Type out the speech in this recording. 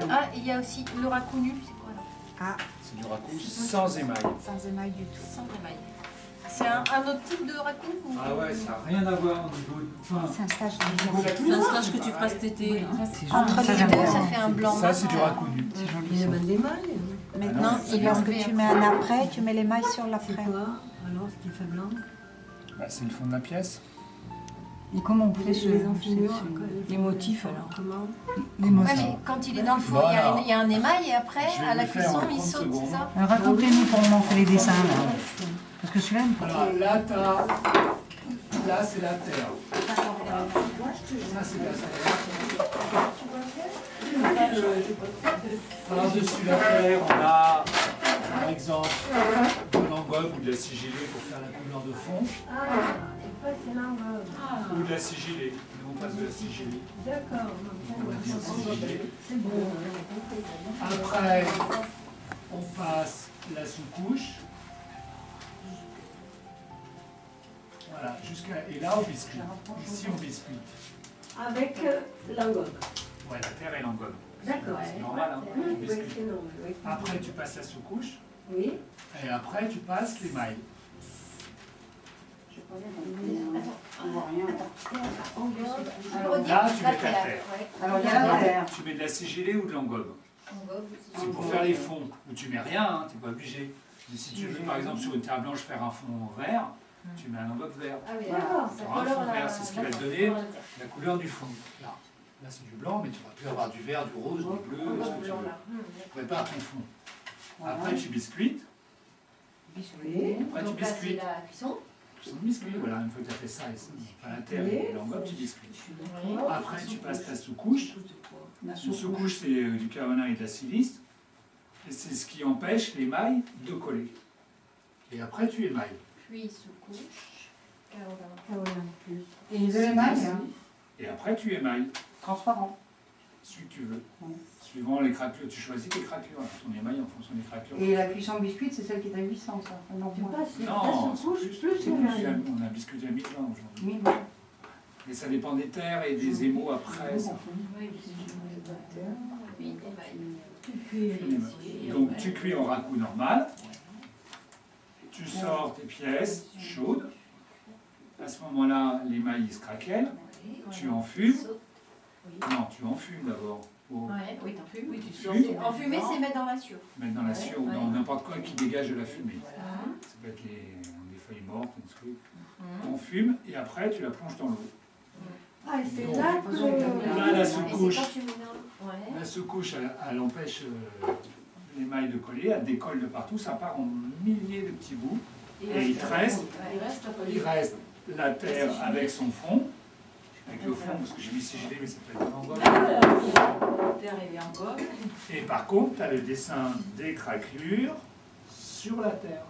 Ah, et il y a aussi le raku nul, c'est quoi là? Ah, C'est du raku sans émail. sans émail du tout. Sans émail. C'est un autre type de raku ou... Ah ouais, ça n'a rien à voir au niveau... Enfin, C'est un stage de C'est un stage que tu feras cet été. hein. Entre Entre les les deux, deux, ça fait un blanc. ça, c'est du raku nu. C'est joli. Il y a ça. même des mailles. Maintenant, Ah non, c'est parce que tu mets un après, tu mets l'émail sur C'est l'après. quoi alors ce qui fait blanc? Bah, c'est le fond de la pièce. Et comment on fait Les enfumures, les motifs alors? Comment? Les Ouais, motifs. mais quand il est dans le four, il y a un émail et après, Je vais à la le faire cuisson, en il 30 saute, secondes. c'est ça? Alors, racontez-nous comment on fait les dessins là. Parce que celui-là, Voilà, là, là c'est la terre. Ça, c'est la terre. Par-dessus la terre, on a, par exemple, de l'engobe ou de la sigillée pour faire la couleur de fond. Ou de la sigillée. Nous, on passe de la sigillée. D'accord. On va dire sigillée. C'est bon. Après, on passe la sous-couche. Voilà, et là, on biscuite. Ici, on biscuite. Avec l'engobe. Ouais, la terre et l'engobe. D'accord. C'est normal, hein, on Oui, biscuite. c'est normal. Oui. Après, tu passes la sous-couche. Oui. Et après, tu passes l'émail. Là, tu mets ta terre. alors il y a la terre. Tu mets de la sigillée ou de l'engobe. C'est pour faire les fonds. Ou tu mets rien, hein, tu n'es pas obligé. Mais si tu veux, par exemple, sur une terre blanche, faire un fond vert, tu mets un engobe vert. Ah oui, d'accord. Tu auras un fond vert, c'est ce qui va te donner la couleur du fond. Là, c'est du blanc, mais tu auras pu avoir du vert, du rose, du bleu, ce que tu veux. Prépare ton fond. Après, tu biscuites. Oui. Après, tu biscuites. la cuisson. Cuisson de biscuit, voilà, une fois que tu as fait ça, enfin, la terre et l'engobe, tu biscuites. Après, tu passes ta sous-couche. Une sous-couche, c'est du kaolin et de la silice. Et c'est ce qui empêche l'émail de coller. Et après, tu émailles. Puis sous-couche. Et de l'émail, Et après, tu émailles. transparent. Celui que tu veux. Suivant les craquelures, tu choisis tes craquelures, ton émail en fonction des craquelures. Et la cuisson biscuit, c'est celle qui est à 800, ça. Non, Tu moins. passes Non, la sous-couche c'est plus plus, l'émail. on a biscuité à 1020 aujourd'hui. 1000. Mais ça dépend des terres et des émaux après. Ça. Puis émail. Tu cuis. Donc tu cuis en raku normal. Tu sors tes pièces chaudes. À ce moment-là, l'émail il se craquelle. Tu enfumes. Non, tu enfumes d'abord. Pour Oui, t'en fumes. Oui, tu fumes. Enfumer, c'est mettre dans la sciure. Mettre dans la sciure ou dans n'importe quoi qui dégage de la fumée. Voilà. Ça peut être des feuilles mortes, des trucs. On fume et après tu la plonges dans l'eau. Ah, et c'est Donc, là que... là, la Et sous-couche, c'est quand tu mets dans l'eau. Ouais. la sous-couche, elle empêche l'émail de coller, elle décolle de partout, ça part en milliers de petits bouts. Et il te reste, la terre avec son fond, avec le fond, parce que j'ai mis sigillé, mais ça peut être en engobe. Terre et engobe. Et par contre, tu as le dessin des craquelures sur la terre.